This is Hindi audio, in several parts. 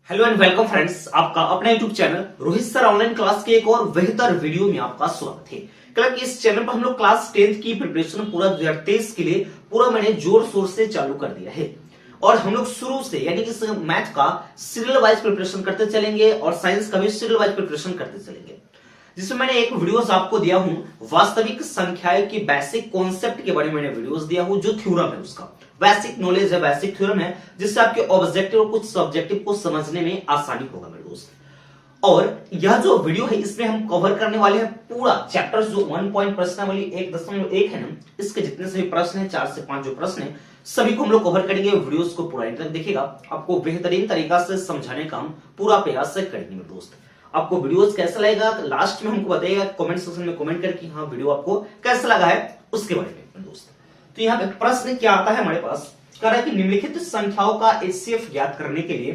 हेलो एंड वेलकम फ्रेंड्स, आपका अपना YouTube channel Rohit sir online class के एक और बेहतर वीडियो में आपका स्वागत है। कल की इस चैनल पर हम लोग क्लास 10th की प्रिपरेशन पूरा 2023 के लिए पूरा मैंने जोर शोर से चालू कर दिया है और हम लोग शुरू से यानी कि मैथ का सीरियल वाइज प्रिपरेशन करते चलेंगे और साइंस का भी सीरियल वाइज प्रिपरेशन करते चलेंगे, जिसमें मैंने एक वीडियोस आपको दिया हूं वास्तविक संख्याएं की बेसिक कॉन्सेप्ट के बारे में मैंने वीडियोस दिया हूं, जो थ्योरम है उसका बेसिक नॉलेज है, बेसिक थ्योरम है, जिससे आपके ऑब्जेक्टिव और कुछ सब्जेक्टिव को समझने में आसानी होगा मेरे दोस्त। और यह जो वीडियो है इसमें हम कवर करने वाले हैं पूरा चैप्टर जो 1 पॉइंट प्रश्नावली 1.1 है ना, इसके जितने सभी प्रश्न हैं 4 से 5 जो प्रश्न हैं सभी को हम लोग कवर करेंगे। वीडियोस को पूरा तक देखिएगा, आपको बेहतरीन तरीका से समझाने का हम पूरा प्रयास करेंगे मेरे दोस्त। आपको वीडियोस कैसा लगेगा लास्ट में हमको बताइएगा, कमेंट सेक्शन में कमेंट करके हाँ वीडियो आपको कैसा लगा है उसके बारे में मेरे दोस्त। तो यहाँ पे प्रश्न क्या आता है हमारे पास, कह रहा है कि निम्नलिखित संख्याओं का एचसीएफ ज्ञात करने के लिए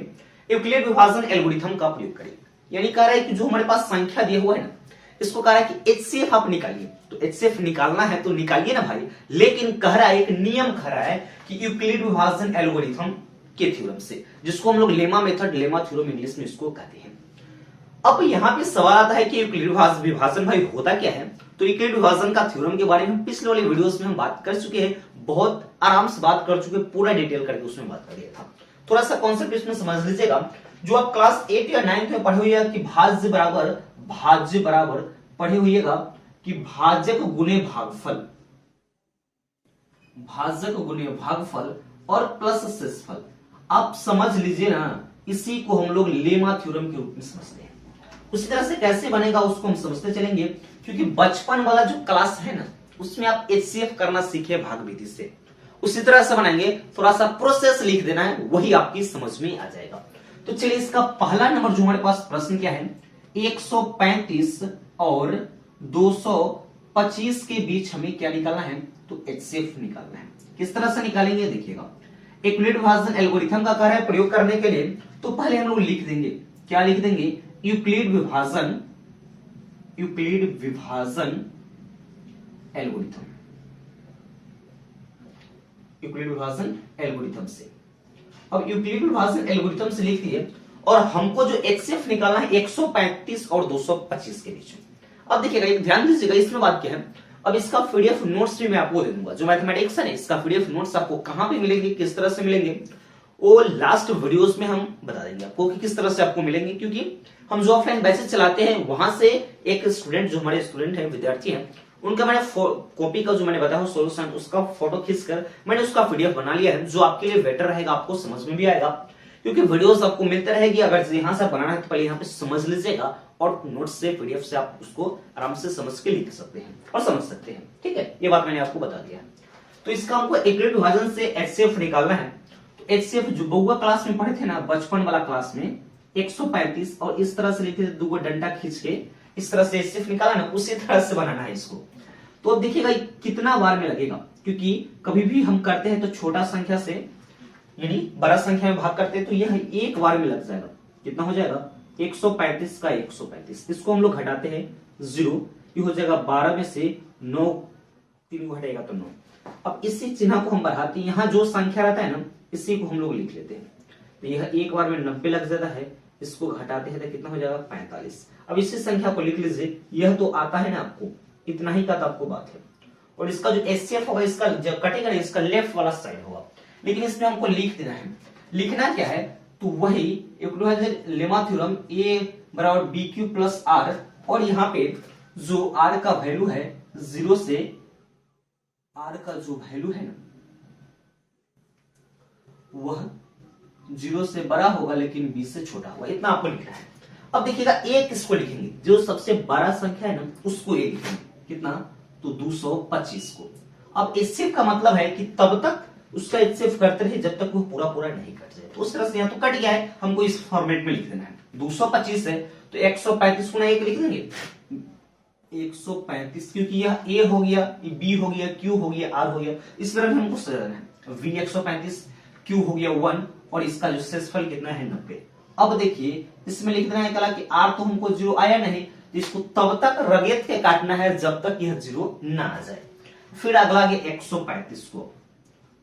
यूक्लिड विभाजन एल्गोरिथम का प्रयोग करें। यानी कह रहा है कि जो हमारे पास संख्या दिया हुआ है ना, इसको कह रहा है कि एचसीएफ आप निकालिए। तो एचसीएफ निकालना है तो निकालिए ना भाई, लेकिन कह रहा है एक नियम कह रहा है कि यूक्लिड विभाजन एल्गोरिथम के थ्योरम से, जिसको हम लोग lemma method, lemma theorem English में इसको कहते हैं। अब यहाँ पे सवाल आता है कि यूक्लिड विभाजन भाई होता क्या है। तो यूक्लिड विभाजन का थ्योरम के बारे में पिछले वाले वीडियोस में हम बात कर चुके हैं, बहुत आराम से बात कर चुके, पूरा डिटेल करके उसमें बात कर दिया था। थोड़ा सा कॉन्सेप्ट इसमें समझ लीजिएगा, जो आप क्लास 8 या 9 में पढ़े हुए कि भाज्य बराबर पढ़े हुएगा कि भाजक गुने भागफल और प्लस शेषफल। आप समझ लीजिए ना, इसी को हम लोग लेमा थ्योरम के रूप में समझते हैं। उसी तरह से कैसे बनेगा उसको हम समझते चलेंगे, क्योंकि बचपन वाला जो क्लास है ना उसमें आप एचसीएफ करना सीखे भाग विधि से, उसी तरह से बनाएंगे। थोड़ा सा प्रोसेस लिख देना है, वही आपकी समझ में आ जाएगा। तो चलिए इसका पहला नंबर जो हमारे पास प्रश्न क्या है, 135 और 225 के बीच हमें क्या निकालना है, तो एचसीएफ निकालना है। किस तरह से निकालेंगे देखिएगा। यूक्लिड विभाजन एल्गोरिथम का कार्य प्रयोग करने के लिए तो पहले हम लोग लिख देंगे, क्या लिख देंगे, यूक्लिड विभाजन एल्गोरिथम से। अब यूक्लिड विभाजन एल्गोरिथम से लिख दिए और हमको जो एचसीएफ निकालना है 135 और 225 के बीच में। अब देखिएगा, ध्यान दीजिएगा इसमें बात क्या है। अब इसका पीडीएफ नोट्स भी मैं आपको दे दूंगा, जो मैथमेटिक्स है इसका पीडीएफ नोट्स आपको कहां पे मिलेंगे, किस तरह से मिलेंगे, वो लास्ट वीडियोस में हम बता देंगे आपको कि किस तरह से आपको मिलेंगे। क्योंकि हम जो ऑफलाइन बैचेस चलाते हैं वहां से एक स्टूडेंट, जो हमारे स्टूडेंट हैं, विद्यार्थी हैं, उनका मैंने कॉपी का जो मैंने बताया सॉल्यूशन, उसका फोटो खींचकर मैंने उसका पीडीएफ बना लिया है, जो आपके लिए बेटर रहेगा, आपको समझ में भी आएगा। क्योंकि वीडियोस आपको मिलते रहेगी, अगर यहाँ से बनाना है तो पहले यहाँ पे समझ लीजिएगा और नोट से, पीडीएफ से आप उसको आराम से समझ के लिख सकते हैं और समझ सकते हैं। ठीक है, ये बात मैंने आपको बता दिया। तो इसका हमको यूक्लिड विभाजन से एचसीएफ निकालना है। तो एचसीएफ जो बहुआ क्लास में पढ़े थे ना, बचपन वाला क्लास में 135 और इस तरह से लिखे थे, दो डंडा खींच के इस तरह से एचसीएफ निकाला ना, उसी तरह से बनाना है इसको। तो अब देखिएगा कितना बार में लगेगा, क्योंकि कभी भी हम करते हैं तो छोटा संख्या से यानी बड़ा संख्या में भाग करते हैं, तो यह एक बार में लग जाएगा। कितना हो जाएगा, 135 का 135, इसको हम लोग घटाते हैं 0, ये हो जाएगा 12 में से 9, 3 को हटेगा तो 9। अब इसी चिन्ह को हम बढ़ाते हैं, यहाँ जो संख्या रहता है ना इसी को हम लोग लिख लेते हैं। तो यह एक बार में 90 लग जाता है, इसको घटाते हैं तो कितना हो जाएगा, 45। अब इसी संख्या को लिख लीजिए, यह तो आता है ना आपको, इतना ही का तो आपको बात है। और इसका जो एचसीएफ होगा, इसका जब कटेगा ना, इसका लेफ्ट वाला साइड होगा, लेकिन इसमें हमको लिख देना है। लिखना क्या है, तो वही लेमा थ्योरम A बराबर BQ प्लस R, और यहाँ पे जो R का वैल्यू है 0 से, R का जो वैल्यू है ना वह 0 से बड़ा होगा लेकिन B से छोटा होगा, इतना आपको लिखना है। अब देखिएगा एक इसको लिखेंगे, जो सबसे बड़ा संख्या है ना उसको एक लिखेंगे, कितना, तो 225 को। अब एचसीएफ का मतलब है कि तब तक उसका एचसीएफ करते रहे जब तक वो पूरा नहीं कट जाए। तो उस तरह से यहाँ तो कट गया है, हमको इस फॉर्मेट में लिख देना है। 225 है तो 135 गुना 1 लिख देंगे, 135, क्योंकि यह A हो गया, B हो गया, Q हो गया, R हो गया, इस तरह हमको सजाना है। V 135, Q हो गया 1, और इसका जो शेषफल कितना है 90। अब देखिए इसमें लिख देना है कला कि R तो हमको 0 आया नहीं, तो इसको तब तक रगेत के काटना है जब तक यह 0 ना आ जाए। फिर अगला 135 को,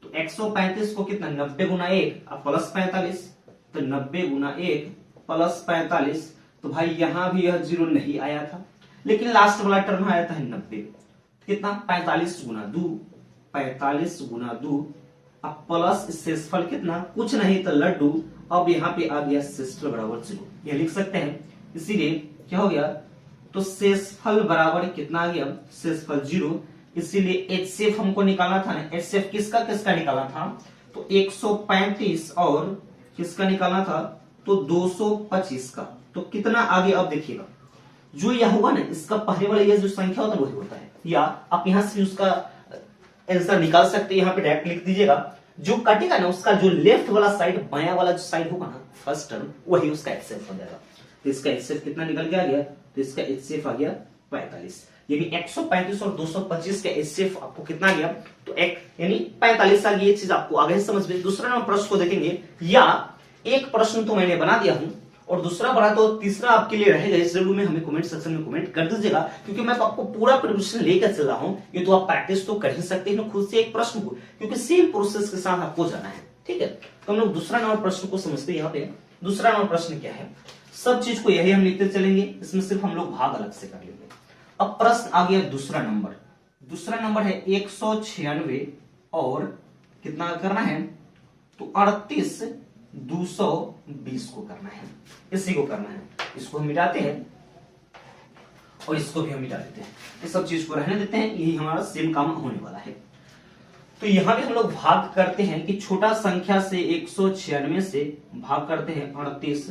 तो 135 को कितना, 90 गुना 1 प्लस 45, तो 90 गुना 1 प्लस 45, तो भाई यहां भी यह 0 नहीं आया था, लेकिन लास्ट वाला टर्म आया था 90। कितना 45 गुना 2, 45 गुना 2, अब प्लस शेषफल कितना, कुछ नहीं तो लड्डू। अब यहाँ पे आ गया शेषफल बराबर 0, यह लिख सकते हैं। इसीलिए क्या हो गया, तो शेषफल बराबर कितना आ गया, शेषफल 0। इसीलिए HCF हमको निकालना था ना, HCF किसका किसका निकालना था, तो 135 और किसका निकालना था, तो 225 का। तो कितना आगे अब देखिएगा, जो यह होगा ना, इसका पहले वाला ये जो संख्या होता है वही होता है, या आप यहां से उसका आंसर निकाल सकते हैं, यहाँ पे डायरेक्ट लिख दीजिएगा। जो कटेगा ना उसका जो लेफ्ट वाला साइड, बायां वाला जो साइड होगा ना फर्स्ट टर्म, वही उसका HCF हो जाएगा। तो इसका HCF कितना निकल के आ गया, तो इसका HCF आ गया 45। यानी 135 और 225 का HCF आपको कितना आ गया, तो एक यानी 45 आ गया। ये चीज आपको आगे समझ में। दूसरा नंबर प्रश्न को देखेंगे, या एक प्रश्न तो मैंने बना दिया हूं और दूसरा बना, तो तीसरा आपके लिए रहेगा। इस जरूर में हमें कमेंट सेक्शन में कमेंट कर दीजिएगा, क्योंकि मैं आपको पूरा प्रिपरेशन लेकर चल रहा हूं। ये तो आप प्रैक्टिस तो कर ही सकते हैं खुद से एक प्रश्न को, क्योंकि सेम प्रोसेस के साथ आपको जाना है। ठीक है, तो हम लोग दूसरा नंबर प्रश्न को समझते हैं। यहाँ पे दूसरा नंबर प्रश्न क्या है, सब चीज को यही हम लिखते चलेंगे, इसमें सिर्फ हम लोग भाग अलग से कर लेंगे। अब प्रश्न आ गया दूसरा नंबर। दूसरा नंबर है 196 और कितना करना है, तो 38 220 को करना है, इसी को करना है। इसको हम मिटाते हैं और इसको भी हम मिटा देते हैं, इस सब चीज को रहने देते हैं, यही हमारा सेम काम होने वाला है। तो यहां भी हम लोग भाग करते हैं कि छोटा संख्या से 196 से भाग करते हैं 38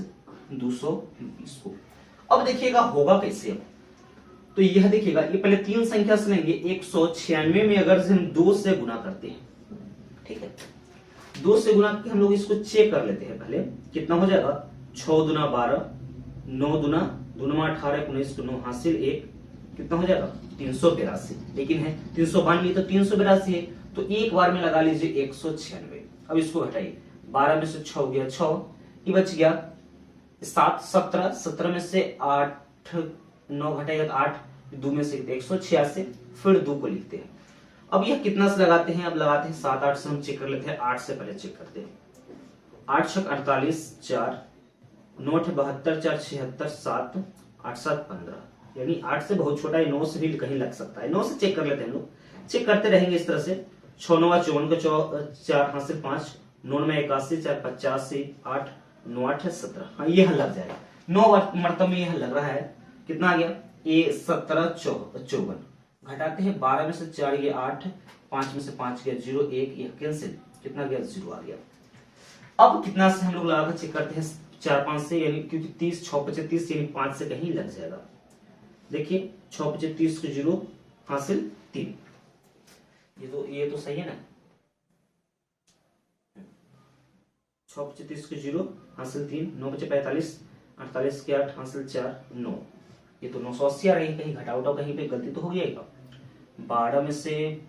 220 को। अब देखिएगा होगा कैसे। अब तो यह देखिएगा, ये पहले तीन संख्या से लेंगे। 196 में अगर हम 2 से गुना करते हैं, ठीक है, 2 से गुना करके हम लोग इसको चेक कर लेते हैं पहले, कितना हो जाएगा, 6 दूना 12, 9 दूना 18 19 को 9 हासिल 1, कितना हो जाएगा 382। लेकिन है 392 तो 382 है, तो एक बार में लगा लीजिए 196। अब इसको घटाइए, 12 में से 6 गया 6, ये बच गया 7 17, 17 में से 8 9 घटाइएगा तो 8, 2 में से 186, फिर 2 को लिखते हैं। अब यह कितना से लगाते हैं, अब लगाते हैं 7 8 से हम चेक कर लेते हैं। 8 से पहले चेक करते हैं, 8 6 48 4, 9 8 72 4 76 7 8 7 15, यानी 8 से बहुत छोटा है, 9 से भी कहीं लग सकता है। 9 से चेक कर लेते हैं हम लोग, चेक करते रहेंगे इस तरह से। 6 9 54 को 4 हासिल 5, 9 में 81 4 85 8 9 8 17, हाँ यह लग जाएगा। 9 मरतब में यह लग रहा है, कितना आ गया, ये 17 54। घटाते हैं, 12 में से 4 ये 8, 5 में से 5 गया 0 1, यह कैंसिल, कितना गया 0 आ गया। अब कितना से हम लोग लगाकर चेक करते हैं, 4 5 से, यानी क्योंकि 30 6 35 यानी 5 से कहीं लग जाएगा। देखिए 6 35 को 0 हासिल 3, ये तो सही है ना, 6 35 को 0 हासिल 3, 9 5 45, 48 के 8 हासिल 4 9, ये तो 980 आ रही है, कहीं घटा उठा कहीं पे गलती तो हो जाएगा। 12 में से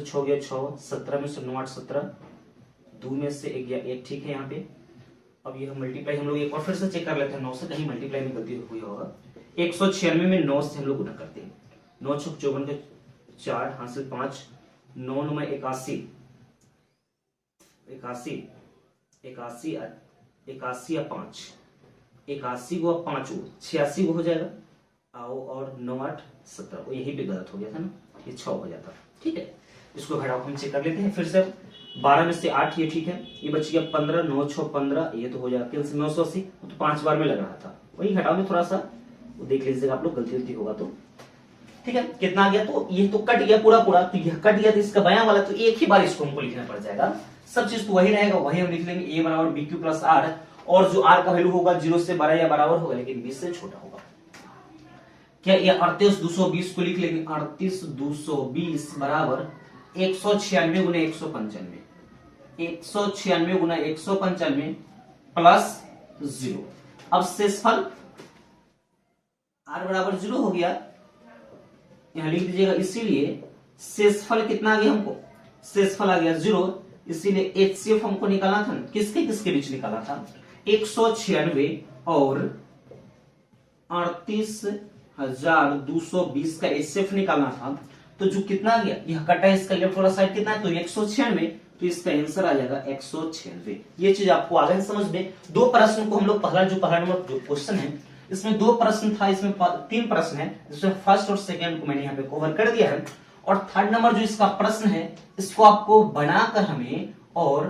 6 गया 6, 17 में से 9 8 17, 2 में से 1 गया 1, ठीक है यहाँ पे। अब ये मल्टीप्लाई हम लोग एक और फिर से चेक कर लेते हैं, 9 से कहीं मल्टीप्लाई में गलती हुई होगा। 196 में 9 से हम लोग गुना करते हैं, 9 6 54 के 4 हासिल 5, 9 9 में 81 81 81 81 या 5, 81 को 5 86 को हो जाएगा, और 9 8 17, यही पे गलत हो गया था ना, ये 6 हो जाता। ठीक है, इसको घटाओ हम चेक कर लेते हैं फिर से। 12 में से 8 ये ठीक है, ये बच गया 15, 9 6 15, ये तो हो जाएगा कैंसिल 980, तो 5 बार में लग रहा था, वही घटाओ में थोड़ा सा वो देख लीजिएगा आप लोग, गलती होगा तो। ठीक है, कितना आ गया, तो ये तो कट गया पूरा, तो यह कट गया, तो इसका बयां वाला तो एक ही बार इसको हमको लिखना पड़ जाएगा। सब चीज तो वही रहेगा, वही हम लिख लेंगे, a बराबर bq प्लस r, और जो r का वैल्यू होगा 0 से बड़ा या बराबर होगा, लेकिन 20 से छोटा होगा। क्या ये 38 220 को लिख लेंगे, 38 220 बराबर 196 गुना 195, 196 गुना 195 प्लस 0। अब शेषफल r बराबर 0 हो गया, यहां लिख दीजिएगा। इसीलिए शेषफल कितना आ गया हमको, शेषफल आ गया 0, इसीलिए HCF हमको निकालना था, किसके किसके बीच निकाला था, 196 और 38,220 का HCF निकालना था। तो जो कितना आ गया, यह कटा है इसका लेफ्ट वाला साइड कितना है, तो 196 तो इसका आंसर आ जाएगा 196। ये चीज आपको आ गया समझ में। दो प्रश्न को हम लोग पहला नंबर जो क्वेश्चन है इसमें दो प्रश्न था, इसमें तीन प्रश्न है, जिसमें फर्स्ट और सेकंड को मैंने यहाँ पे कवर कर दिया है। और थर्ड नंबर जो इसका प्रश्न है इसको आपको बनाकर हमें और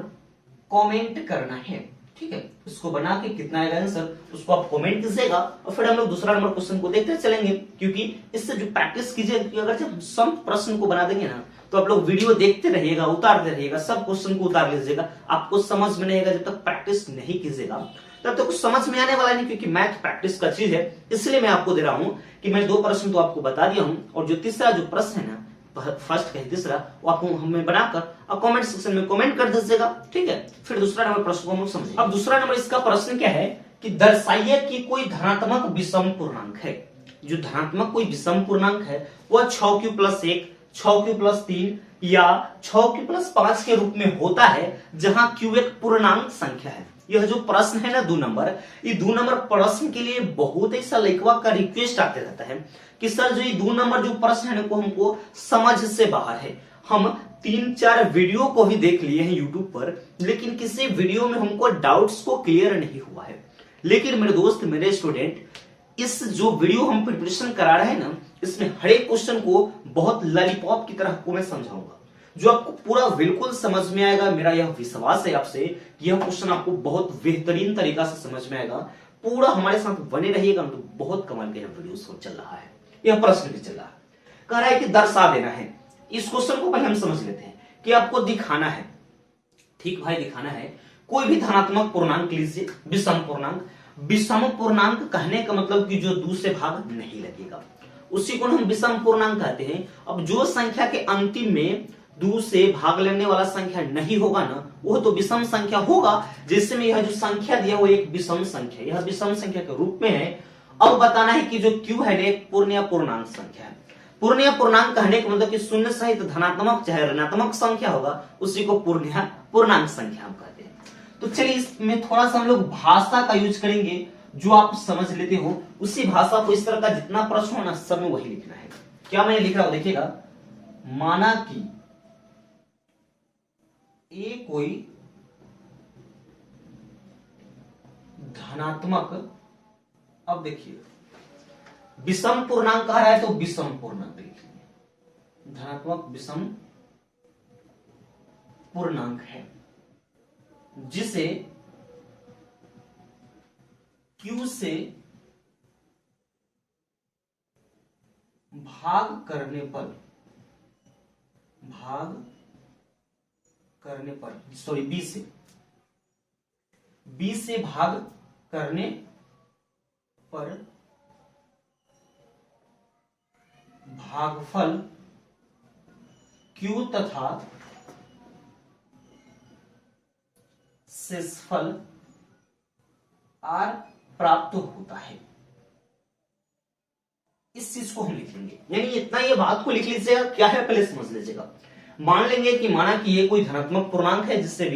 कमेंट करना है, ठीक है। इसको बना के कितना आएगा आंसर उसको आप कमेंट कीजिएगा और फिर हम लोग दूसरा नंबर क्वेश्चन को देखते चलेंगे। क्योंकि इससे जो प्रैक्टिस कीजिएगा, अगर जब सम प्रश्न को बना देंगे ना तो आप लोग वीडियो देखते रहिएगा, उतारते रहिएगा, सब क्वेश्चन को उतार लीजिएगा, आपको समझ में नहीं आएगा जब तक प्रैक्टिस नहीं कीजिएगा तब तक कुछ समझ में आने वाला नहीं। क्योंकि मैथ प्रैक्टिस का चीज है, इसलिए मैं आपको दे रहा हूं कि मैं दो प्रश्न तो आपको बता दिया हूं और जो तीसरा जो प्रश्न है ना फर्स्ट कहीं तीसरा वो आपको हमें बनाकर और कमेंट सेक्शन में कमेंट कर दीजिएगा, ठीक है। फिर दूसरा नंबर प्रश्न को हम लोग समझेंगे। अब दूसरा नंबर इसका प्रश्न क्या है कि दर्शाइए कि कोई धनात्मक विषम पूर्णांक है। जो धनात्मक कोई विषम पूर्णांक है वह 6q+1, 6q+3 या 6q+5 के रूप में होता है जहां q एक पूर्णांक संख्या है। यह जो प्रश्न है ना 2 नंबर, ये 2 नंबर प्रश्न के लिए बहुत ऐसा लड़का का रिक्वेस्ट आते रहता है कि सर जो ये 2 नंबर जो प्रश्न है ना को हमको समझ से बाहर है। हम 3-4 वीडियो को भी देख लिए हैं यूट्यूब पर, लेकिन किसी वीडियो में हमको डाउट्स को क्लियर नहीं हुआ है। लेकिन मेरे दोस्त, मेरे स्टूडेंट, इस जो वीडियो हम प्रिपरेशन करा रहे हैं ना इसमें हर एक क्वेश्चन को बहुत लॉलीपॉप की तरह को मैं समझाऊंगा, जो आपको पूरा बिल्कुल समझ में आएगा। मेरा यह विश्वास है आपसे कि यह क्वेश्चन आपको बहुत बेहतरीन तरीका से समझ में आएगा। पूरा हमारे साथ बने रहिएगा, तो बहुत कमाल का यह वीडियो चल रहा है। यह प्रश्न भी चल रहा है, कह रहा है कि दर्शा देना है। इस क्वेश्चन को पहले हम समझ लेते हैं कि आपको दिखाना है, ठीक भाई, दिखाना है कोई भी धनात्मक पूर्णांक लीजिए, विषम पूर्णांक। विषम पूर्णांक कहने का मतलब कि जो 2 से भाग नहीं लगेगा उसी को हम विषम पूर्णांक कहते हैं। अब जो संख्या के अंतिम में 2 से भाग लेने वाला संख्या नहीं होगा ना वो तो विषम संख्या होगा। जैसे में यह जो संख्या दिया वो एक विषम संख्या, यह विषम संख्या के रूप में है। अब बताना है कि जो q है एक पूर्ण या पूर्णांक संख्या है। पूर्ण या पूर्णांक कहने का मतलब कि शून्य सहित धनात्मक चाहे ऋणात्मक संख्या होगा उसी को पूर्ण या पूर्णांक संख्या हम कहते हैं। तो चलिए इसमें थोड़ा सा हम लोग भाषा का यूज करेंगे, जो आप समझ लेते हो उसी भाषा को, इस तरह का जितना प्रश्न हो ना सब में वही लिखना है। क्या मैंने लिख रहा हूं देखिएगा, माना कि ए कोई धनात्मक, अब देखिए विषम पूर्णांक कह रहा है तो विषम पूर्णांक लिखेंगे, धनात्मक विषम पूर्णांक है जिसे q से भाग करने पर सॉरी b से भाग करने पर भागफल q तथा शेषफल r प्राप्त होता है। इस चीज को हम लिख लेंगे, यानी इतना ये बात को लिख लीजिएगा। क्या है पहले समझ लीजिएगा। मान लेंगे कि माना कि ये कोई धनात्मक पूर्णांक है जिसे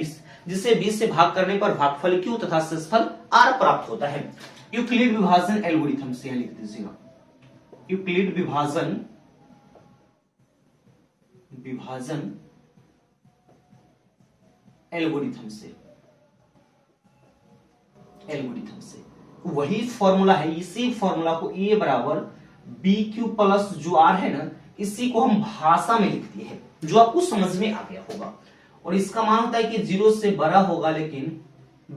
20 से भाग करने पर भागफल q तथा शेषफल r प्राप्त होता है। यूक्लिड विभाजन एल्गोरिथम से लिख दीजिएगा, यूक्लिड विभाजन एल्गोरिथम से वही फॉर्मूला है। इसी फॉर्मूला को a बराबर BQ प्लस जो r है ना इसी को हम भाषा में लिख दिए हैं, जो आपको समझ में आ गया होगा। और इसका मान होता है कि 0 से बड़ा होगा लेकिन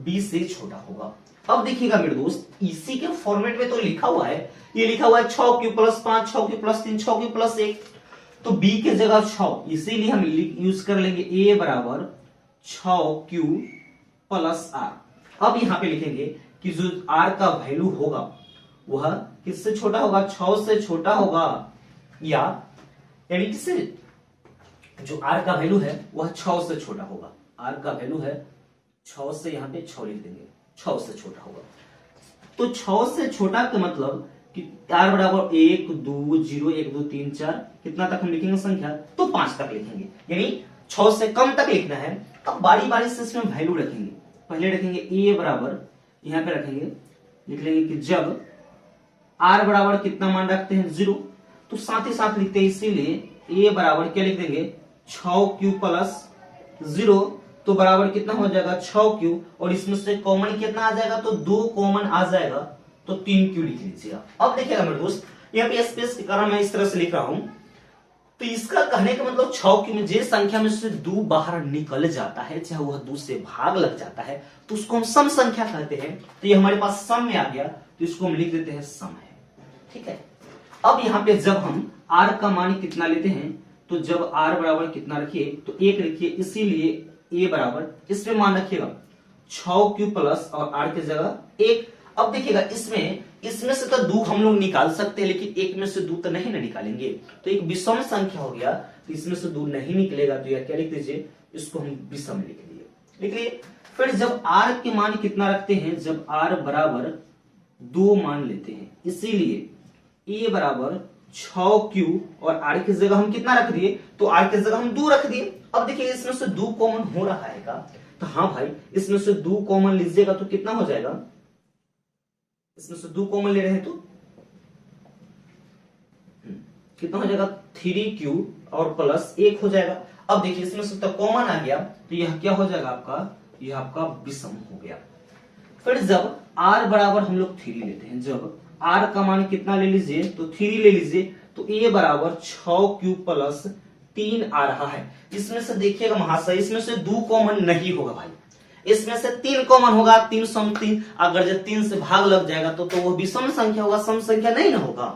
b से छोटा होगा। अब देखिएगा मेरे दोस्त, इसी के फॉर्मेट में तो लिखा हुआ है, ये लिखा हुआ है 6q+5, 6q+3, 6q+1, तो b के जगह 6, इसीलिए हम यूज कर लेंगे a बराबर 6q+r। अब यहां पे लिखेंगे कि जो r का वैल्यू होगा वह किससे छोटा होगा, 6 से छोटा होगा, यानी किससे, जो r का वैल्यू है वह 6 से छोटा होगा। r का वैल्यू है 6 से, यहां पे 6 लिख देंगे, 6 से छोटा होगा। तो 6 से छोटा का मतलब कि r बराबर 1 2 0 1 2 3 4 कितना तक हम लिखेंगे संख्या, तो 5 तक लिखेंगे, यानी 6 से कम तक लिखना है। अब बारी बारी से इसमें वैल्यू रखेंगे। पहले रखेंगे a बराबर, यहां पे रखेंगे, लिख लेंगे कि जब r बराबर कितना मान रखते हैं 0, तो साथ ही साथ लिखते हैं, इसीलिए a बराबर क्या लिख देंगे 6q+ 0 तो बराबर कितना हो जाएगा 6q, और इसमें से कॉमन कितना आ जाएगा, तो 2 कॉमन आ जाएगा, तो 3q लिख लीजिएगा। अब देखिएगा मेरे दोस्त, यहाँ पे स्पेस के कारण मैं इस तरह से लिख रहा हूं, तो इसका कहने का मतलब 6q में जिस संख्या में से 2 बाहर निकल जाता है, चाहे वह 2 से भाग लग जाता है, तो उसको हम सम संख्या कहते हैं। तो ये हमारे पास सम में आ गया, तो इसको हम लिख देते हैं सम है। ठीक है, अब यहाँ पे जब हम r का मान कितना लेते हैं, तो जब r बराबर कितना रखिए, तो 1 रखिए, इसीलिए a बराबर इसमें मान रखिएगा 6q प्लस और r की जगह 1। अब देखिएगा इसमें से तो 2 हम लोग निकाल सकते हैं, लेकिन एक में से 2 तो नहीं ना निकालेंगे, तो एक विषम संख्या हो गया, तो इसमें से 2 नहीं निकलेगा, तो यह क्या लिख दीजिए, इसको हम विषम लिख लिए। फिर जब r के मान कितना रखते हैं, जब r बराबर 2 मान लेते हैं, इसीलिए a बराबर 6q और r की जगह हम कितना रख दिए, तो r की जगह हम 2 रख दिए। अब देखिए इसमें से 2 कॉमन हो रहा है का, तो हाँ भाई इसमें से 2 कॉमन लीजिएगा तो कितना हो जाएगा, इसमें से 2 कॉमन ले रहे हैं तो कितना हो जाएगा 3q और प्लस 1 हो जाएगा। अब देखिए इसमें से तो कॉमन आ गया, तो यह क्या हो जाएगा आपका, यह आपका विषम हो गया। फिर जब r बराबर हम लोग 3 लेते हैं, जब r का मान कितना ले लीजिए, तो 3 ले लीजिए, तो a बराबर 6q प्लस 3 आ रहा है। इसमें से देखिएगा महाशय, इसमें से 2 कॉमन नहीं होगा भाई, इसमें से 3 कॉमन होगा, 3 सम 3, अगर जब 3 से भाग लग जाएगा तो वो विषम संख्या होगा, सम संख्या नहीं ना होगा।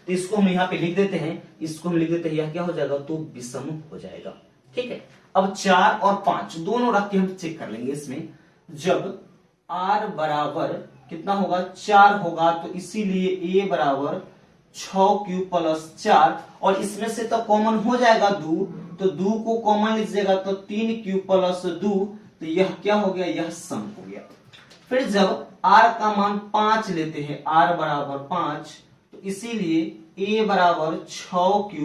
तो इसको हम यहाँ पे लिख देते हैं, इसको हम लिख देते हैं, यह क्या हो जाएगा, तो विषम हो जाएगा। ठीक है, अब 4 और 5 दोनों रख के हम चेक कर लेंगे। इसमें जब r बराबर कितना होगा 4 होगा, तो इसीलिए a बराबर 6q प्लस 4, और इसमें से तो कॉमन हो जाएगा 2, तो 2 को कॉमन लीजिएगा तो 3q प्लस 2, तो यह क्या हो गया, यह सम हो गया। फिर जब r का मान 5 लेते हैं, r बराबर 5, तो इसीलिए a बराबर 6q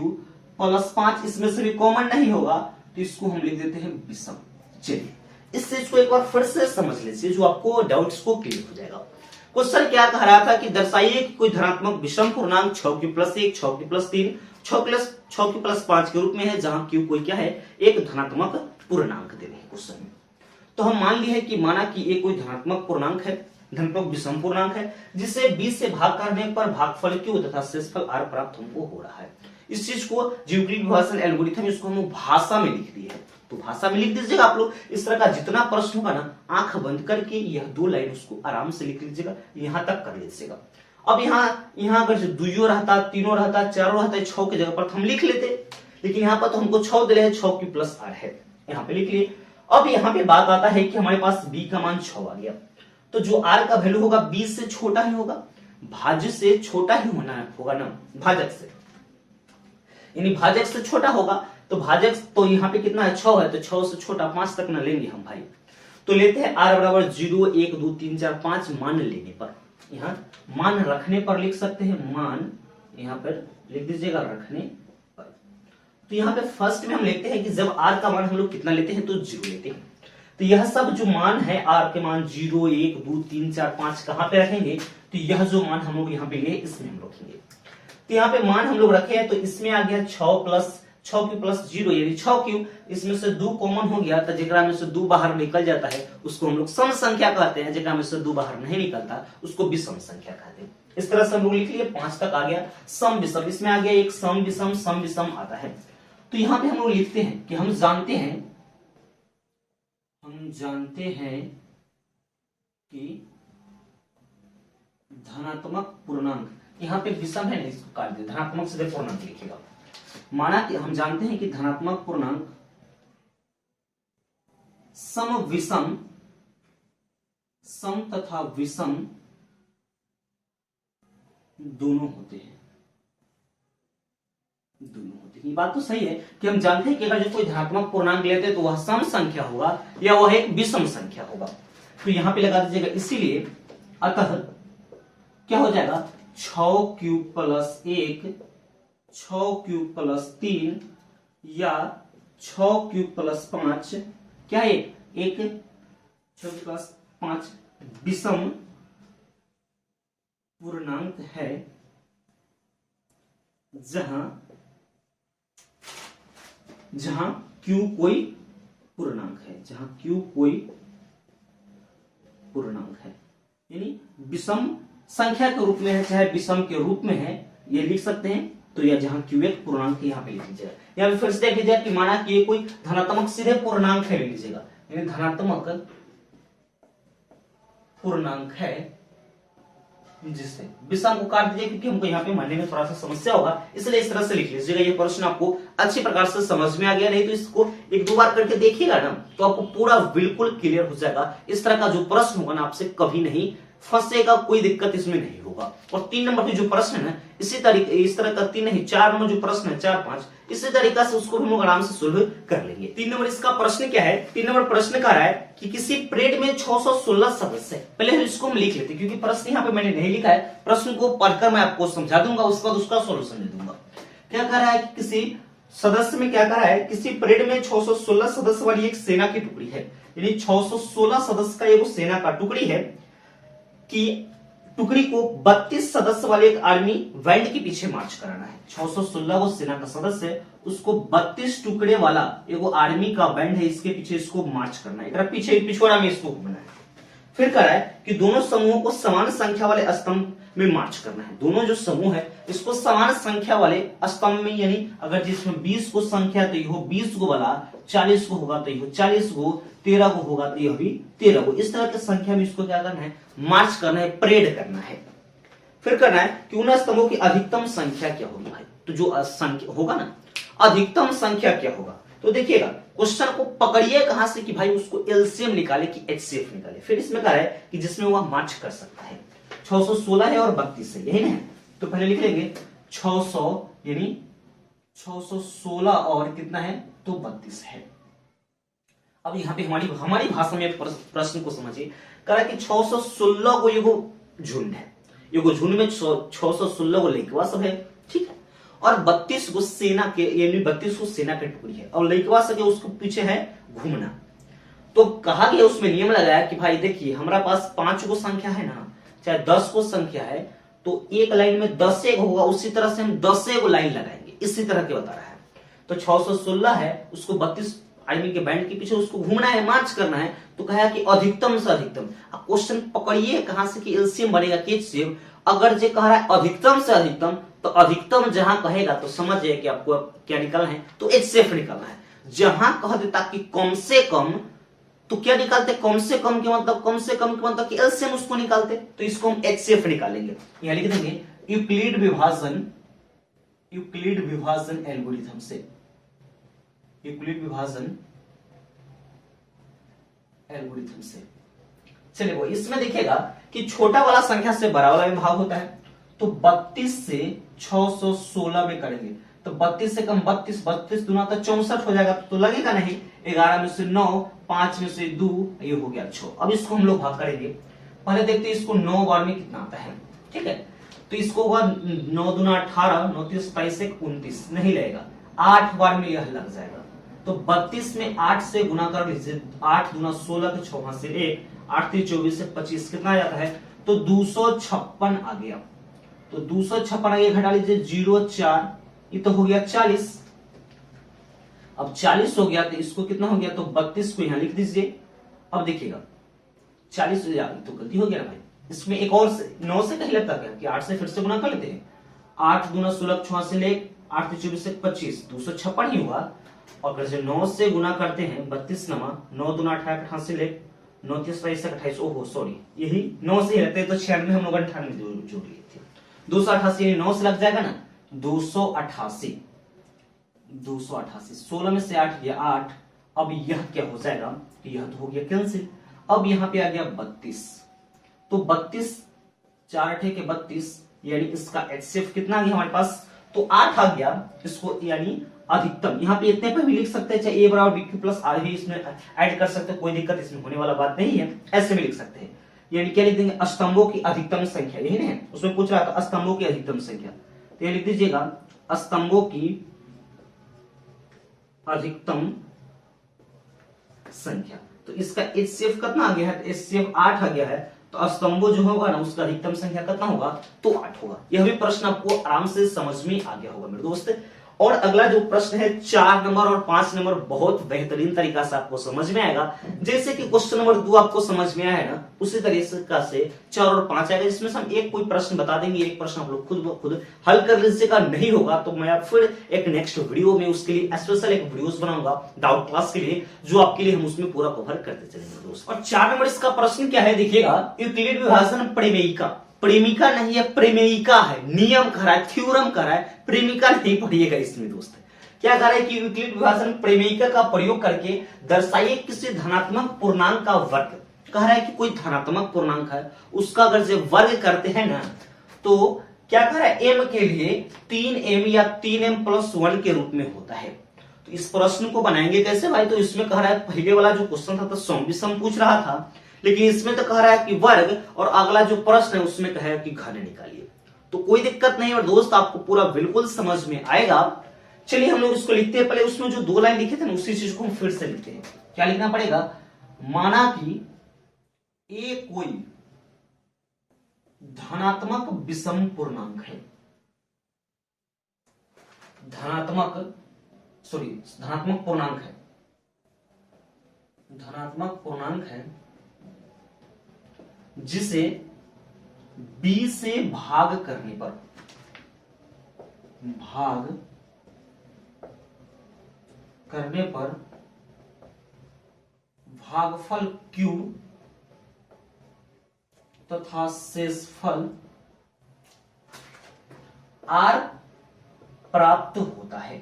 प्लस 5, इसमें से भी कॉमन नहीं होगा, तो इसको हम लिख देते हैं विषम। चलिए इस चीज को एक बार फिर से समझ लीजिए, जो आपको डाउट्स को क्लियर हो जाएगा। क्वेश्चन क्या कह रहा था कि दर्शाइए कि कोई धनात्मक विषम पूर्णांक 6q plus 1, 6q plus 3, 6q plus 5 के रूप में है, जहां q कोई क्या है, एक धनात्मक पूर्णांक दे रहे हैं क्वेश्चन में। तो हम मान लिए कि माना कि ये कोई धनात्मक पूर्णांक है, धनात्मक विषम पूर्णांक है, जिसे 20 से भाग करने पर भागफल q तथा शेषफल r प्राप्त हमको हो रहा है। इस चीज को यूक्लिड विभाजन एल्गोरिथम, इसको हम भाषा में लिख दिए है, तो भाषा में लिख दीजिएगा आप लोग। इस तरह का जितना प्रश्न होगा ना, आंख बंद करके यह 2 लाइन उसको आराम से लिख लीजिएगा, यहां तक कर लीजिएगा। अब यहाँ अगर 2 रहता, 3 रहता, 4 रहता, 6 की जगह पर हम लिख लेते, लेकिन यहाँ पर तो हमको 6 दे रहे हैं, 6q प्लस r है, यहाँ पे लिख लिए। अब यहाँ पे बात आता है कि हमारे पास b का मान 6 आ गया, तो जो r का वैल्यू होगा 20 से छोटा ही होगा, भाज्य से छोटा ही होगा ना, भाजक से, यानी भाजक से छोटा होगा, तो भाजक तो यहाँ पे कितना है 6 है, तो 6 से छोटा 5 तक ना लेंगे हम भाई, तो लेते हैं r बराबर 0, 1, 2, 3, 4, 5 मान लेने पर, यहाँ मान रखने पर लिख सकते हैं, मान यहाँ पर लिख दीजिएगा रखने पर। तो यहाँ पे फर्स्ट में हम लेते हैं कि जब r का मान हम लोग कितना लेते हैं, तो 0 लेते हैं, तो यह सब जो मान है r के मान 0, 1, 2, 3, 4, 5 कहां पे रखेंगे, तो यह जो मान हम लोग यहाँ पे लिए इसमें हम रखेंगे। तो यहाँ पे मान हम लोग रखे हैं, तो इसमें आ गया 6q प्लस 0, यानी 6q, इसमें से 2 कॉमन हो गया, तो जेकरा में से 2 बाहर निकल जाता है उसको हम लोग सम संख्या कहते हैं, जेकरा में से 2 बाहर नहीं निकलता उसको विषम संख्या कहते हैं। इस तरह से हम लोग लिख लिए, 5 तक आ गया सम विषम, इसमें आ गया एक सम विषम आता है। तो यहाँ पे हम लोग लिखते हैं कि हम जानते हैं कि धनात्मक पूर्णांक, यहाँ पे विषम है, इसको काट दे, धनात्मक से पूर्णांक लिखिएगा। माना कि हम जानते हैं कि धनात्मक पूर्णांक सम विषम, सम तथा विषम दोनों होते हैं, ये बात तो सही है कि हम जानते हैं कि अगर जो कोई धनात्मक पूर्णांक लेते हैं तो वह सम संख्या होगा या वह एक विषम संख्या होगा। तो यहां पे लगा दीजिएगा, इसीलिए अतः क्या हो जाएगा 6q प्लस 1, 6q प्लस 3 या 6q प्लस 5 क्या है, एक 6q प्लस 5 विषम पूर्णांक है, जहां q कोई पूर्णांक है, जहां Q कोई पूर्णांक है, यानी विषम संख्या के रूप में है चाहे विषम के रूप में है, ये लिख सकते हैं। तो यह जहां Q एक पूर्णांक यहाँ पे लिख लीजिएगा। यहाँ पे फिर से देख लीजिएगा कि माना कि ये कोई धनात्मक सीधे पूर्णांक है, लिख लीजिएगा, यानी धनात्मक पूर्णांक है, जिससे विषम को काट दीजिए क्योंकि हमको यहाँ पे मानने में थोड़ा सा समस्या होगा, इसलिए इस तरह से लिख लीजिएगा। ये प्रश्न आपको अच्छी प्रकार से समझ में आ गया, नहीं तो इसको एक दो बार करके देखिएगा ना तो आपको पूरा बिल्कुल क्लियर हो जाएगा। इस तरह का जो प्रश्न होगा ना आपसे कभी नहीं फंसेगा, कोई दिक्कत इसमें नहीं होगा। और 3 नंबर की जो प्रश्न है इसी तरीके, इस तरह का 3 नहीं 4 नंबर जो प्रश्न है 4 5 इसी तरीका से उसको हम लोग आराम से सोल्व कर लेंगे। 3 नंबर इसका प्रश्न क्या है, 3 नंबर प्रश्न कह रहा है कि किसी परेड में 616 सदस्य है। पहले इसको हम लिख लेते क्योंकि प्रश्न यहाँ पे मैंने नहीं लिखा है, प्रश्न को पढ़कर मैं आपको समझा दूंगा, उसके बाद उसका सोल्यूशन दे दूंगा। क्या कह रहा है कि किसी सदस्य में क्या कह रहा है, किसी परेड में 616 सदस्य वाली एक सेना की टुकड़ी है, यानी 616 सदस्य का एक सेना का टुकड़ी है कि टुकड़ी को 32 सदस्य वाले एक आर्मी बैंड के पीछे मार्च कराना है। 616 वो सेना का सदस्य है, उसको 32 टुकड़े वाला एक आर्मी का बैंड है, इसके पीछे इसको मार्च करना है, पीछे पिछवाड़ा में इसको घूमना है। फिर कह रहा है कि दोनों समूहों को समान संख्या वाले स्तंभ में मार्च करना है। दोनों जो समूह है इसको समान संख्या वाले स्तंभ में, यानी अगर जिसमें 20 को संख्या तो यह 20 को वाला, 40 को होगा तो यह 40 को, 13 को होगा तो यह भी 13 को, इस तरह की संख्या में इसको क्या करना है, मार्च करना है, परेड करना है। फिर करना है कि उन स्तंभों की अधिकतम संख्या क्या होगी भाई, तो जो संख्या होगा ना अधिकतम संख्या क्या होगा, तो देखिएगा क्वेश्चन को पकड़िए कहां से कि भाई उसको एलसीएम निकाले कि एचसीएफ निकाले। फिर इसमें कह रहा है कि जिसमें वह मार्च कर सकता है, 616 है और 32 है, यही ना है, तो पहले लिख लेंगे 600 यानी 616 और कितना है तो 32 है। अब यहाँ पे हमारी भाषा में प्रश्न को समझिए, कह रहा है कि 616 को एगो झुंड है, एगो झुंड में 616 को लइकवा सब है, ठीक है, और 32 को सेना के, यानी 32 को सेना के टुकड़ी है और लइकवा सके उसको पीछे है घूमना। तो कहा गया उसमें नियम लगाया कि भाई देखिए हमारा पास 5 को संख्या है ना, चाहे 10 को संख्या है, तो एक लाइन में 10 एक होगा, उसी तरह से हम 10 को लाइन लगाएंगे, इसी तरह के बता रहा है। तो 616 है, उसको 32 आर्मी के बैंड के पीछे उसको घूमना है, मार्च करना है, तो कहा कि अधिकतम से अधिकतम। अब क्वेश्चन पकड़िए कहां से कि एलसीएम बनेगा कि एचसीएफ। अगर जो कह रहा है अधिकतम से अधिकतम, तो अधिकतम जहां कहेगा तो समझ जाए कि आपको क्या निकालना है, तो एचसीएफ निकालना है। जहां कह देता कि कम से कम, तो क्या निकालते, कम से कम के मतलब, कम से कम के मतलब कि एलसीएम उसको निकालते, तो इसको हम एचसीएफ निकालेंगे। यहां लिख देंगे यूक्लिड विभाजन, यूक्लिड विभाजन एल्गोरिथम से, यूक्लिड विभाजन एल्गोरिथम से। चलिए वो इसमें देखिएगा कि छोटा वाला संख्या से बड़ा वाला में भाग होता है, तो 32 से 616 में करेंगे तो 32 से कम 32, 32 दूना तो 64 हो जाएगा, तो लगेगा नहीं, 11 में से 9, 5 में से 2, ये हो गया 6। अब इसको हम लोग भाग करेंगे, पहले देखते हैं इसको 9 बार में कितना आता है, ठीक है, तो इसको होगा 9 दूना 18, 9 30 27 29, नहीं लगेगा, 8 बार में यह लग जाएगा। तो 32 में 8 से गुना कर लीजिए, 8 दूना 16 के 6 से 1, 8 3 24 से 25 कितना आ जाता है, तो 256 आ गया। तो 256 आगे घटा लीजिए 0 4, ये तो हो गया 40। अब 40 हो गया तो इसको कितना हो गया, तो 32 को यहां लिख दीजिए। अब देखिएगा 40 हो जाएगा, तो गलती हो गया ना भाई, इसमें एक और 9 से कहीं लगता क्या कि 8 से फिर से गुना कर लेते हैं, 8 दूना 16 6 से ले 8 24 से 25, 256 ही हुआ। और अगर से 9 से गुना करते हैं 32 नमा, 9 दूना 18 18 से ले 9 30 27 28, ओहो सॉरी यही 9 से ही रहते हैं, तो 96 हम लोग 98 जोड़ लिए थे, 288 9 से लग जाएगा ना, 288, 16 में से 8 गया 8। अब यह क्या हो जाएगा, यह तो हो गया कैंसिल। अब यहां पे आ गया 32, तो 32 4 8 के 32, यानी इसका एचसीएफ कितना आ गया हमारे पास, तो 8 आ गया। इसको यानी अधिकतम यहाँ पे इतने पे भी लिख सकते हैं, चाहे ए बराबर बी क्यू प्लस आर भी इसमें ऐड कर सकते हैं, कोई दिक्कत इसमें होने वाला बात नहीं है, ऐसे भी लिख सकते हैं। यानी क्या लिख देंगे, स्तंभों की अधिकतम संख्या, यही ना, उसमें पूछ रहा था स्तंभों की अधिकतम संख्या, तो ये लिख दीजिएगा स्तंभों की अधिकतम संख्या। तो इसका एचसीएफ कितना आ गया है, एचसीएफ 8 आ गया है, तो स्तंभों जो होगा ना उसका अधिकतम संख्या कितना होगा, तो 8 होगा। यह भी प्रश्न आपको आराम से समझ में आ गया होगा मेरे दोस्त। और अगला जो प्रश्न है 4 नंबर और 5 नंबर बहुत बेहतरीन तरीका से आपको समझ में आएगा। जैसे कि क्वेश्चन नंबर 2 आपको समझ में आया है ना, उसी तरीके से 4 और 5 आएगा। इसमें से हम एक कोई प्रश्न बता देंगे, एक प्रश्न आप लोग खुद हल कर लीजिएगा। नहीं होगा तो मैं फिर एक नेक्स्ट वीडियो में उसके लिए स्पेशल एक वीडियोस बनाऊंगा डाउट क्लास के लिए, जो आपके लिए हम उसमें पूरा कवर करते चलेंगे दोस्त। और 4 नंबर इसका प्रश्न क्या है देखिएगा, यूक्लिड विभाजन प्रेमेयिका, प्रेमिका नहीं है प्रेमेयिका है, नियम कह रहा है, थ्योरम कह रहा है, प्रेमिका नहीं पढ़िएगा इसमें दोस्त। क्या कह रहा है कि यूक्लिड विभाजन प्रेमेयिका का प्रयोग करके दर्शाइए किसी धनात्मक पूर्णांक का वर्ग। कह रहा है कि कोई धनात्मक पूर्णांक है, उसका अगर जो वर्ग करते हैं ना, तो क्या कह रहा है, एम के लिए 3m या 3m+1 के रूप में होता है। तो इस प्रश्न को बनाएंगे कैसे भाई, तो इसमें कह रहा है पहले वाला जो क्वेश्चन था तो सम पूछ रहा था, लेकिन इसमें तो कह रहा है कि वर्ग, और अगला जो प्रश्न है उसमें कहा है कि घन निकालिए। तो कोई दिक्कत नहीं और दोस्त आपको पूरा बिल्कुल समझ में आएगा। चलिए हम लोग इसको लिखते हैं। पहले उसमें जो 2 लाइन लिखे थे ना, उसी चीज को हम फिर से लिखते हैं। क्या लिखना पड़ेगा, माना कि ए कोई धनात्मक विषम पूर्णांक है, धनात्मक पूर्णांक है, धनात्मक पूर्णांक है जिसे b से भाग करने पर भागफल q तथा शेषफल r प्राप्त होता है।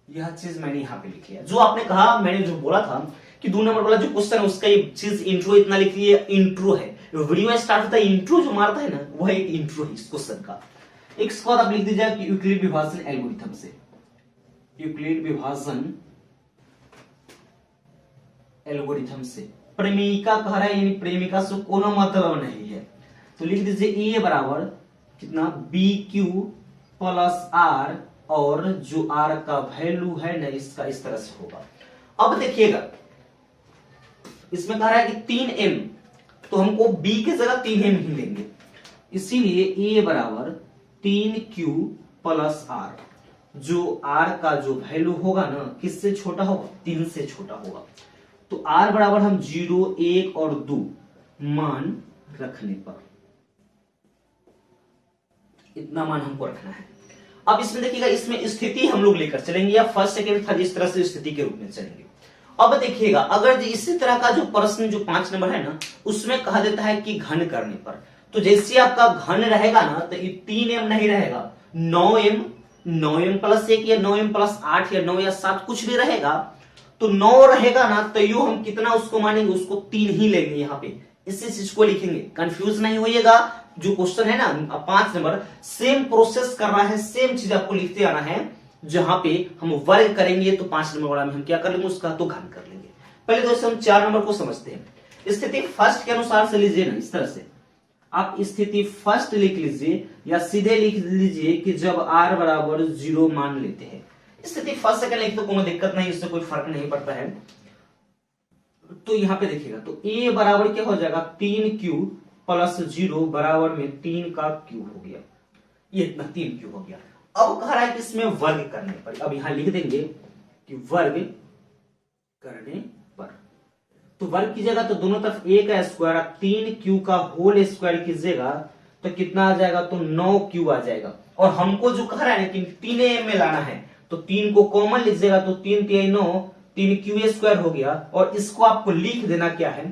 यह चीज मैंने यहां पे लिखी है। जो आपने कहा, मैंने जो बोला था कि 2 नंबर वाला जो क्वेश्चन है उसका ये चीज इंट्रो इतना लिख लिए, इंट्रो है। वीडियो स्टार्ट होता है, इंट्रो जो मारता है ना, वह एक इंट्रो है इस क्वेश्चन का। एक बाद आप लिख दीजिए कि यूक्लिड विभाजन एल्गोरिथम से, यूक्लिड विभाजन एल्गोरिथम से प्रेमिका कह रहा है, यानी प्रेमिका से कोनो मतलब नहीं है। तो लिख दीजिए ए बराबर कितना, BQ+R, और जो R का वैल्यू है ना, इसका इस तरह से होगा। अब देखिएगा इसमें कह रहा है कि 3m, तो हमको b की जगह 3m ही लेंगे, इसीलिए a बराबर 3Q+R। जो R का जो वैल्यू होगा ना, किससे छोटा होगा, 3 से छोटा होगा। तो R बराबर हम 0, 1 और 2 मान रखने पर, इतना मान हमको रखना है। अब इसमें देखिएगा, इसमें स्थिति हम लोग लेकर चलेंगे, या फर्स्ट सेकंड थर्ड इस तरह से स्थिति के रूप में चलेंगे। अब देखिएगा, अगर इसी तरह का जो प्रश्न जो 5 नंबर है ना, उसमें कहा देता है कि घन करने पर, तो जैसे आपका घन रहेगा ना, तो ये 3m नहीं रहेगा, 9m+1 या 9m+8 या 9 या 7 कुछ भी रहेगा। तो 9 रहेगा ना, तो यू हम कितना उसको मानेंगे, उसको 3 ही लेंगे। यहाँ पे इसी चीज को लिखेंगे, कंफ्यूज नहीं होइएगा। जो क्वेश्चन है ना 5 नंबर, सेम प्रोसेस करना है, सेम चीज आपको लिखते आना है। जहां पे हम वर्ग करेंगे तो 5 नंबर वाला में हम क्या कर लेंगे, उसका तो घन कर लेंगे। पहले दोस्तों हम 4 नंबर को समझते हैं। स्थिति फर्स्ट के अनुसार से लीजिए ना, इस तरह से आप स्थिति फर्स्ट लिख लीजिए, या सीधे लिख लीजिए कि जब r बराबर 0 मान लेते हैं। स्थिति फर्स्ट सेकंड लिख तो कोई दिक्कत नहीं, इससे कोई फर्क नहीं पड़ता है। तो यहाँ पे देखिएगा, तो a बराबर क्या हो जाएगा, 3Q+0 बराबर में 3 का क्यूब हो गया, ये इतना 3 क्यूब हो गया। अब कह रहा है कि इसमें वर्ग करने पर, अब यहां लिख देंगे कि वर्ग करने पर, तो वर्ग कीजिएगा तो दोनों तरफ a का स्क्वायर, 3Q का होल स्क्वायर कीजिएगा तो कितना आ जाएगा, तो 9Q आ जाएगा। और हमको जो कह रहा है कि 3m में लाना है, तो 3 को कॉमन लीजिएगा तो 3 3 9, 3Q² हो गया। और इसको आपको लिख देना क्या है,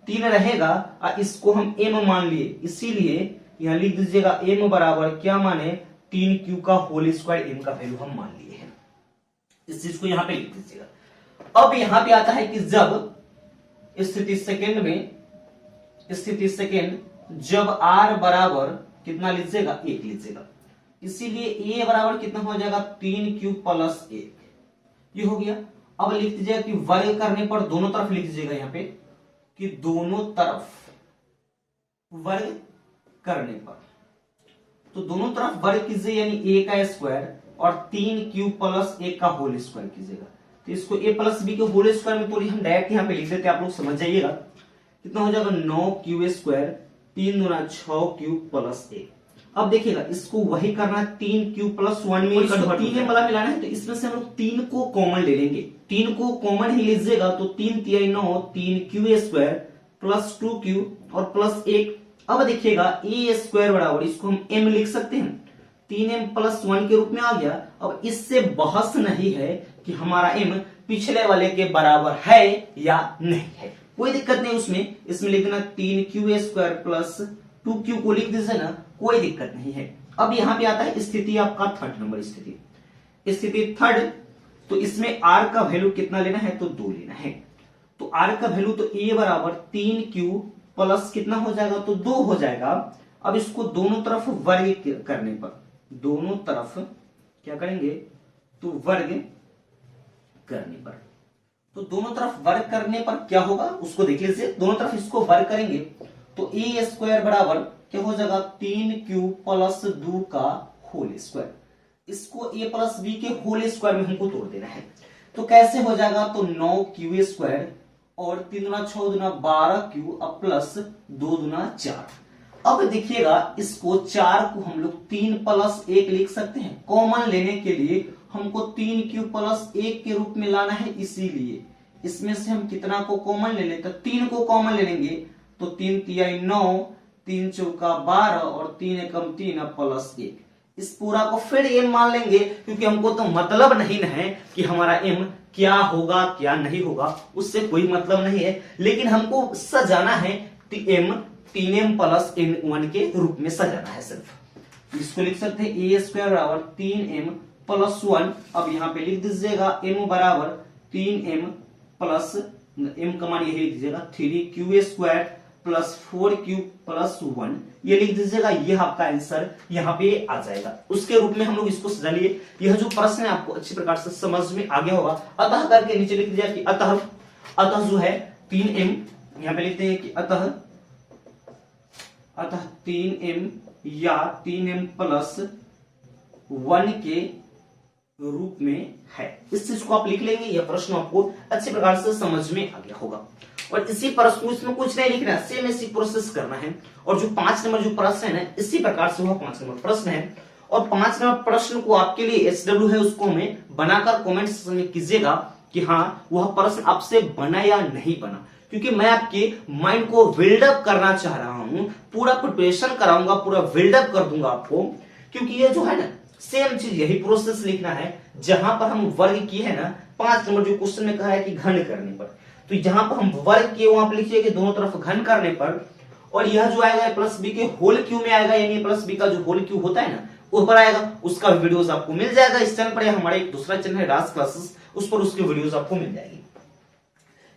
3 रहेगा और इसको हम m मान लिए, इसीलिए यहां लिख दीजिएगा m बराबर क्या माने, 3Q का होल स्क्वायर, m का वैल्यू हम मान लिए हैं। इस चीज को यहां पे लिख दीजिएगा। अब यहां पे आता है कि जब स्थिति सेकंड में, स्थिति सेकंड जब r बराबर कितना लीजिएगा, 1 लीजिएगा, इसीलिए a बराबर कितना हो जाएगा, 3Q+1, ये हो गया। अब लिख दीजिएगा कि वर्ग करने पर, दोनों तरफ लिख दीजिएगा यहाँ पे कि दोनों तरफ वर्ग करने पर, तो दोनों तरफ वर्ग कीजिए, यानी a का स्क्वायर और 3Q+1 का होल स्क्वायर कीजिएगा। तो इसको a+b के होल स्क्वायर में, तो हम डायरेक्ट यहाँ पे लिख देते हैं, आप लोग समझ जाइएगा। कितना हो जाएगा, 9Q², 3 दूना 6Q+1। अब देखिएगा इसको वही करना है 3q+1 में, इसको 3m वाला मिलाना है, तो इसमें से हम लोग 3 को कॉमन ले लेंगे, 3 को कॉमन ही लीजिएगा तो 3 × 9 3q² प्लस 2q और प्लस 1। अब देखिएगा a² बराबर, इसको हम m लिख सकते हैं, 3m+1 के रूप में आ गया। अब इससे बहस नहीं है कि हमारा m पिछले वाले के बराबर है या नहीं है, कोई दिक्कत नहीं उसमें, इसमें लिखना 3q² प्लस 2q को लिख दीजिए ना, कोई दिक्कत नहीं है। अब यहां पे आता है स्थिति आपका थर्ड नंबर स्थिति थर्ड, तो इसमें r का वैल्यू कितना लेना है, तो 2 लेना है। तो r का वैल्यू तो a बराबर 3q प्लस कितना हो जाएगा, तो 2 हो जाएगा। अब इसको दोनों तरफ वर्ग करने पर, दोनों तरफ क्या करेंगे, तो वर्ग करने पर, तो दोनों तरफ वर्ग करने पर क्या होगा उसको देख लीजिए। दोनों तरफ इसको वर्ग करेंगे तो a² बराबर क्या हो जाएगा, 3q प्लस 2 का होल स्क्वायर, इसको a प्लस b के होल स्क्वायर में हमको तोड़ देना है। तो कैसे हो जाएगा, तो 9q² और 3 दूना 6 दूना 12q अब प्लस 2 दूना 4। अब देखिएगा इसको 4 को हम लोग 3 प्लस 1 लिख सकते हैं, कॉमन लेने के लिए हमको 3q प्लस 1 के रूप में लाना है, इसीलिए इसमें से हम कितना को कॉमन ले लेते, 3 को कॉमन ले लेंगे तो 3 × 9 3 चौका 12 और 3 एकम 3 प्लस 1। इस पूरा को फिर m मान लेंगे, क्योंकि हमको तो मतलब नहीं है कि हमारा m क्या होगा क्या नहीं होगा, उससे कोई मतलब नहीं है, लेकिन हमको सजाना है m 3m प्लस n1 के रूप में सजाना है सिर्फ। इसको लिख सकते हैं a² बराबर 3m प्लस 1। अब यहाँ पे लिख दीजिएगा m बराबर 3m प्लस m का मान यही लिख दीजिएगा 3q² प्लस 4q प्लस 1, ये लिख दीजिएगा, ये आपका आंसर यहाँ पे आ जाएगा। उसके रूप में हम लोग इसको सजा लिए। यह जो प्रश्न है आपको अच्छी प्रकार से समझ में आ गया होगा। अतः करके नीचे लिख दीजिएगा कि अतः जो है 3m, यहाँ पे लिखते हैं कि अतः 3m या 3m प्लस 1 के रूप में है। इस चीज को आप लिख लेंगे, यह प्रश्न आपको अच्छी प्रकार से समझ में आ गया होगा। और इसी प्रश्न इसमें कुछ नहीं लिखना है, सेम ऐसी प्रोसेस करना है। और जो 5 नंबर जो प्रश्न है ना, इसी प्रकार से वह 5 नंबर प्रश्न है। और 5 नंबर प्रश्न को आपके लिए SW है, उसको हमें बनाकर कमेंट सेक्शन में कीजिएगा कि हाँ वह प्रश्न आपसे बना या नहीं बना, क्योंकि मैं आपके माइंड को बिल्डअप करना चाह रहा हूं, पूरा प्रिपरेशन कराऊंगा, पूरा बिल्डअप कर दूंगा आपको। क्योंकि ये जो है ना सेम चीज, यही प्रोसेस लिखना है जहां पर हम वर्ग किए है ना, 5 नंबर जो क्वेश्चन में कहा है कि घन करने पर, तो जहां पर हम वर्ग किए वहां पर लिखिए कि दोनों तरफ घन करने पर। और यह जो आएगा प्लस बी के होल क्यू में आएगा, यानी प्लस बी का जो होल क्यू होता है ना ऊपर आएगा, उसका वीडियोस आपको मिल जाएगा इस चैनल पर, या हमारा एक दूसरा चैनल है राज क्लासेस, उस पर उसकी वीडियोस आपको मिल जाएगी।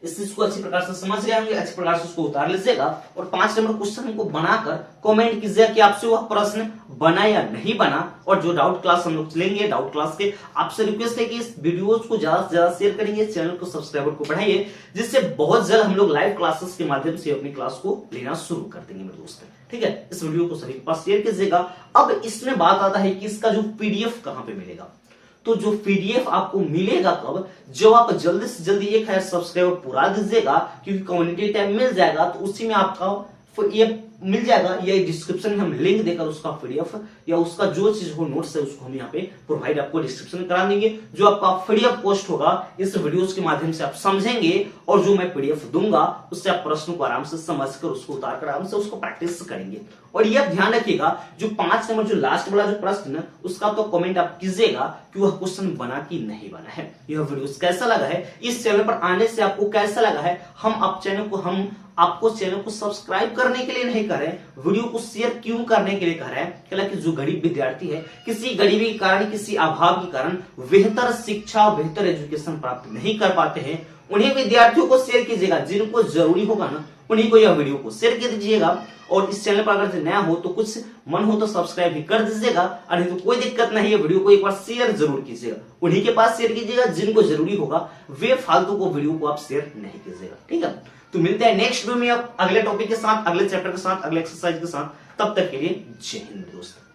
इस चीज को अच्छी प्रकार से समझ गए होंगे, अच्छी प्रकार से उसको उतार लीजिएगा। और 5 नंबर क्वेश्चन को बनाकर कमेंट कीजिएगा कि आपसे वह प्रश्न बना या नहीं बना। और जो डाउट क्लास हम लोग चलेंगे, डाउट क्लास के आपसे रिक्वेस्ट है कि इस वीडियोस को ज्यादा से ज्यादा शेयर करेंगे, चैनल को सब्सक्राइबर को बढ़ाइए, जिससे बहुत जल्द हम लोग लाइव क्लासेस के माध्यम से अपनी क्लास को लेना शुरू कर देंगे मेरे दोस्त। ठीक है, इस वीडियो को सभी के पास शेयर कीजिएगा। अब इसमें बात आता है कि इसका जो पीडीएफ कहां पे मिलेगा। तो जो पीडीएफ आपको मिलेगा कब, जब आप जल्दी से जल्दी 1000 सब्सक्राइबर पूरा दीजिएगा, क्योंकि कम्युनिटी टैब मिल जाएगा, तो उसी में आपका ये मिल जाएगा, या डिस्क्रिप्शन में हम लिंक देकर उसका पीडीएफ या उसका जो चीज हो नोट्स है उसको हम यहाँ पे प्रोवाइड आपको डिस्क्रिप्शन में करा देंगे। जो आपका पीडीएफ पोस्ट होगा इस वीडियोस के माध्यम से आप समझेंगे, और जो मैं पीडीएफ दूंगा उससे आप प्रश्नों को आराम से समझकर उसको उतार कर आराम से उसको प्रैक्टिस करेंगे। और यह ध्यान रखिएगा जो 5 नंबर जो लास्ट वाला जो प्रश्न है उसका तो कमेंट आप कीजिएगा कि वह क्वेश्चन बना कि नहीं बना है, यह वीडियो कैसा लगा है, इस चैनल पर आने से आपको कैसा लगा है। हम आपको चैनल को सब्सक्राइब करने के लिए नहीं कर रहे, वीडियो को शेयर क्यों करने के लिए कर रहे हैं, हालांकि जो गरीब विद्यार्थी है किसी गरीबी के कारण, किसी अभाव के कारण बेहतर शिक्षा, बेहतर एजुकेशन प्राप्त नहीं कर पाते हैं, उन्हीं विद्यार्थियों को शेयर कीजिएगा, जिनको जरूरी होगा ना उन्हीं को यह वीडियो को शेयर कर दीजिएगा। और इस चैनल पर अगर नया हो तो कुछ मन हो तो सब्सक्राइब भी कर दीजिएगा, और नहीं तो कोई दिक्कत नहीं है, वीडियो को एक बार शेयर जरूर कीजिएगा, उन्हीं के पास शेयर कीजिएगा जिनको जरूरी होगा, वे फालतू को वीडियो को आप शेयर नहीं कीजिएगा। ठीक है, तो मिलते हैं नेक्स्ट वीडियो में अब अगले टॉपिक के साथ, अगले चैप्टर के साथ, अगले एक्सरसाइज के साथ। तब तक के लिए जय हिंद दोस्तों।